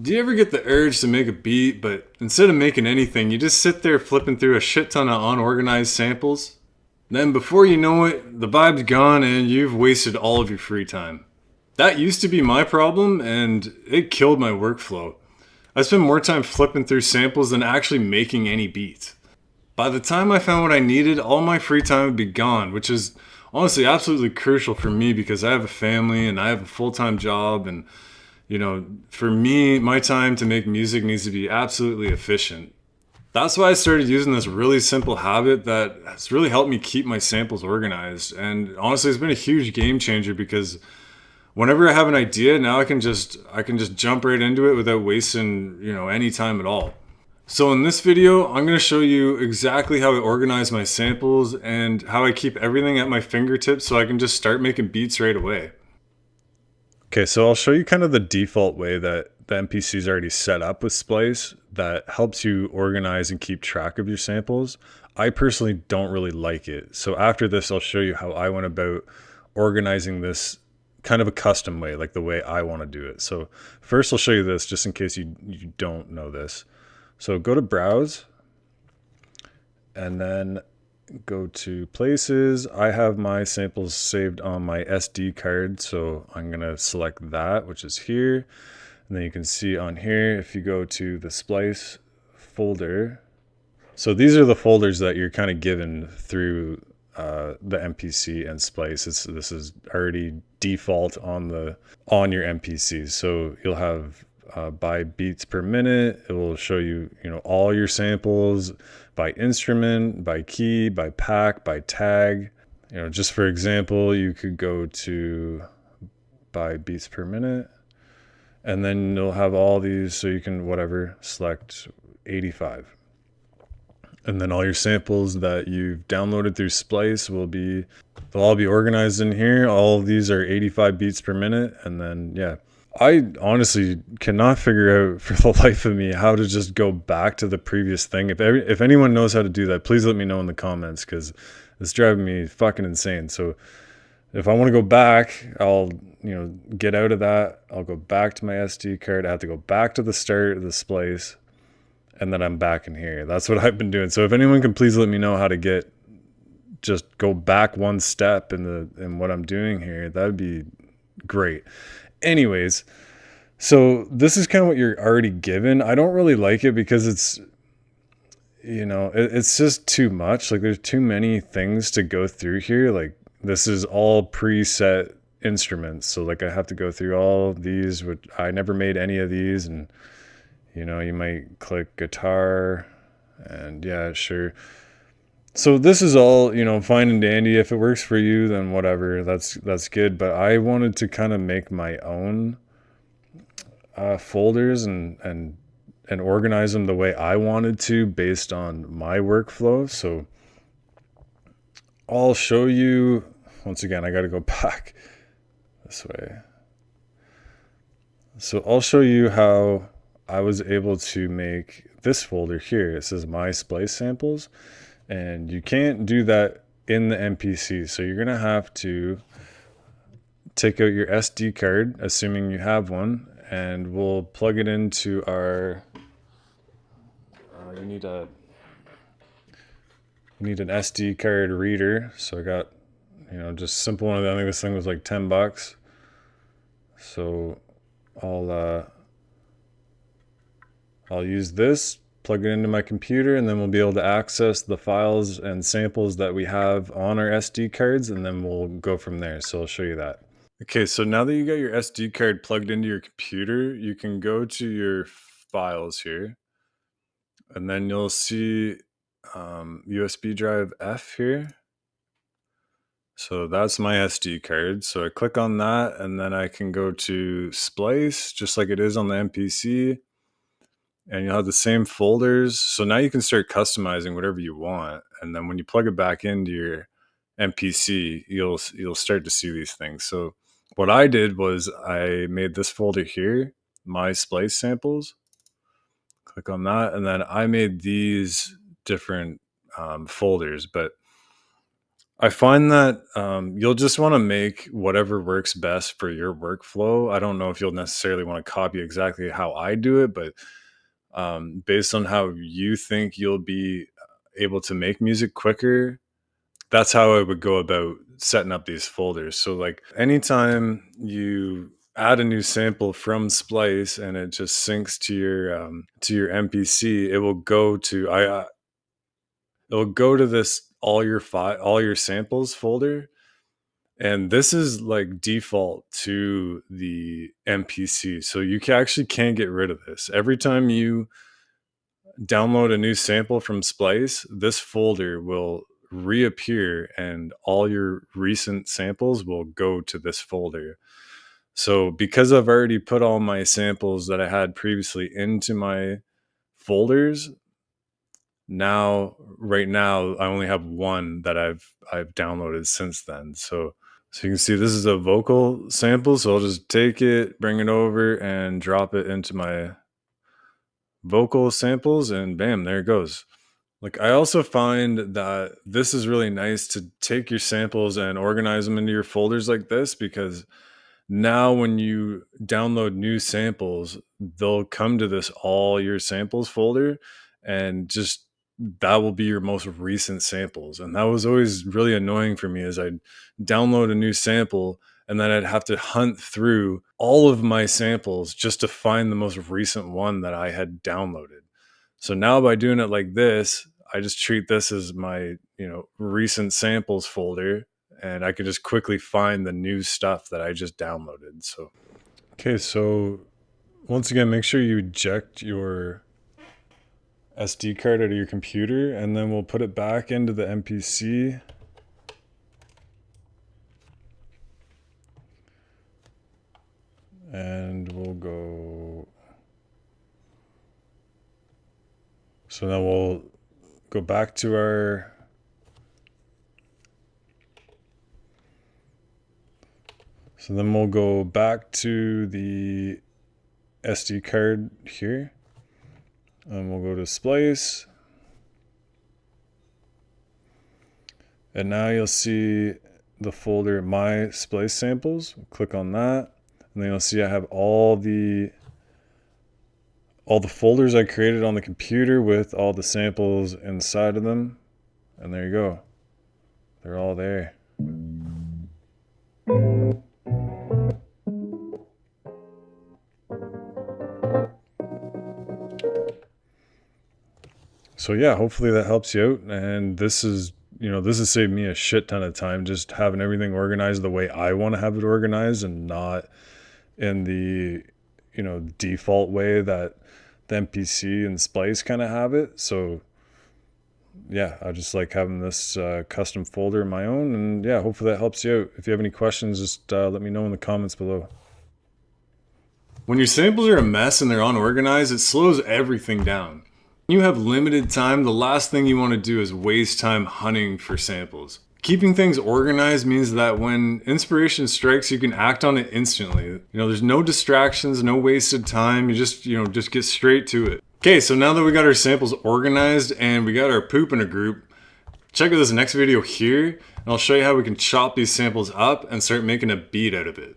Do you ever get the urge to make a beat, but instead of making anything, you just sit there flipping through a shit ton of unorganized samples? Then before you know it, the vibe's gone and you've wasted all of your free time. That used to be my problem and it killed my workflow. I spent more time flipping through samples than actually making any beats. By the time I found what I needed, all my free time would be gone, which is honestly absolutely crucial for me because I have a family and I have a full-time job and for me, my time to make music needs to be absolutely efficient. That's why I started using this really simple habit that has really helped me keep my samples organized. And honestly, it's been a huge game changer because whenever I have an idea, now I can just jump right into it without wasting, any time at all. So in this video, I'm going to show you exactly how I organize my samples and how I keep everything at my fingertips so I can just start making beats right away. Okay, so I'll show you kind of the default way that the MPC is already set up with Splice that helps you organize and keep track of your samples. I personally don't really like it. So after this, I'll show you how I went about organizing this kind of a custom way, like the way I want to do it. So first I'll show you this just in case you don't know this. So go to Browse and then go to places. I have my samples saved on my SD card, so I'm gonna select that, which is here. And then you can see on here, if you go to the Splice folder, so these are the folders that you're kind of given through the MPC and Splice. This is already default on your MPCs. So you'll have by beats per minute. It will show you, all your samples by instrument, by key, by pack, by tag. Just for example, you could go to by beats per minute, and then you'll have all these. So you can select 85. And then all your samples that you've downloaded through Splice they'll all be organized in here. All of these are 85 beats per minute. And then, yeah, I honestly cannot figure out for the life of me how to just go back to the previous thing. If anyone knows how to do that, please let me know in the comments because it's driving me fucking insane. So if I want to go back, I'll, get out of that. I'll go back to my SD card. I have to go back to the start of the Splice. And then I'm back in here. That's what I've been doing. So if anyone can please let me know how to just go back one step in what I'm doing here, that'd be great. Anyways, so this is kind of what you're already given. I don't really like it because it's just too much. Like there's too many things to go through here. Like this is all preset instruments. So like I have to go through all these, which I never made any of these, and you might click guitar and yeah, sure. So this is all, fine and dandy. If it works for you, then whatever, that's good. But I wanted to kind of make my own folders and organize them the way I wanted to based on my workflow. So I'll show you, once again, I got to go back this way. So I'll show you how I was able to make this folder here. It says my Splice samples, and you can't do that in the MPC. So you're gonna have to take out your SD card, assuming you have one, and we'll plug it into our. You need an SD card reader. So I got, just simple one. I think this thing was like $10. So I'll use this, plug it into my computer, and then we'll be able to access the files and samples that we have on our SD cards, and then we'll go from there. So I'll show you that. Okay, so now that you got your SD card plugged into your computer, you can go to your files here, and then you'll see USB drive F here. So that's my SD card. So I click on that, and then I can go to Splice, just like it is on the MPC. And you'll have the same folders. So now you can start customizing whatever you want. And then when you plug it back into your MPC, you'll start to see these things. So what I did was I made this folder here, my Splice samples. Click on that. And then I made these different folders. But I find that you'll just want to make whatever works best for your workflow. I don't know if you'll necessarily want to copy exactly how I do it, but based on how you think you'll be able to make music quicker, that's how I would go about setting up these folders. So, like, anytime you add a new sample from Splice and it just syncs to your MPC, it will go to it'll go to this all your samples folder, and this is like default to the MPC. So you actually can't get rid of this. Every time you download a new sample from Splice, this folder will reappear and all your recent samples will go to this folder. So because I've already put all my samples that I had previously into my folders, right now I only have one that I've downloaded since then. So you can see this is a vocal sample. So I'll just take it, bring it over and drop it into my vocal samples, and bam, there it goes. Like, I also find that this is really nice to take your samples and organize them into your folders like this, because now when you download new samples, they'll come to this all your samples folder, and just that will be your most recent samples. And that was always really annoying for me, as I'd download a new sample and then I'd have to hunt through all of my samples just to find the most recent one that I had downloaded. So now by doing it like this, I just treat this as my, recent samples folder, and I can just quickly find the new stuff that I just downloaded. So, okay, so once again, make sure you eject your SD card out of your computer, and then we'll put it back into the MPC. And we'll go. So now we'll go back to our. So then we'll go back to the SD card here, and we'll go to Splice. And now you'll see the folder My Splice Samples. Click on that, and then you'll see I have all the folders I created on the computer with all the samples inside of them. And there you go. They're all there. So yeah, hopefully that helps you out. And this has saved me a shit ton of time, just having everything organized the way I want to have it organized, and not in the, default way that the MPC and Splice kind of have it. So yeah, I just like having this custom folder of my own. And yeah, hopefully that helps you out. If you have any questions, just let me know in the comments below. When your samples are a mess and they're unorganized, it slows everything down. When you have limited time, the last thing you want to do is waste time hunting for samples. Keeping things organized means that when inspiration strikes, you can act on it instantly. There's no distractions, no wasted time. You just get straight to it. Okay, so now that we got our samples organized and we got our poop in a group, check out this next video here, and I'll show you how we can chop these samples up and start making a beat out of it.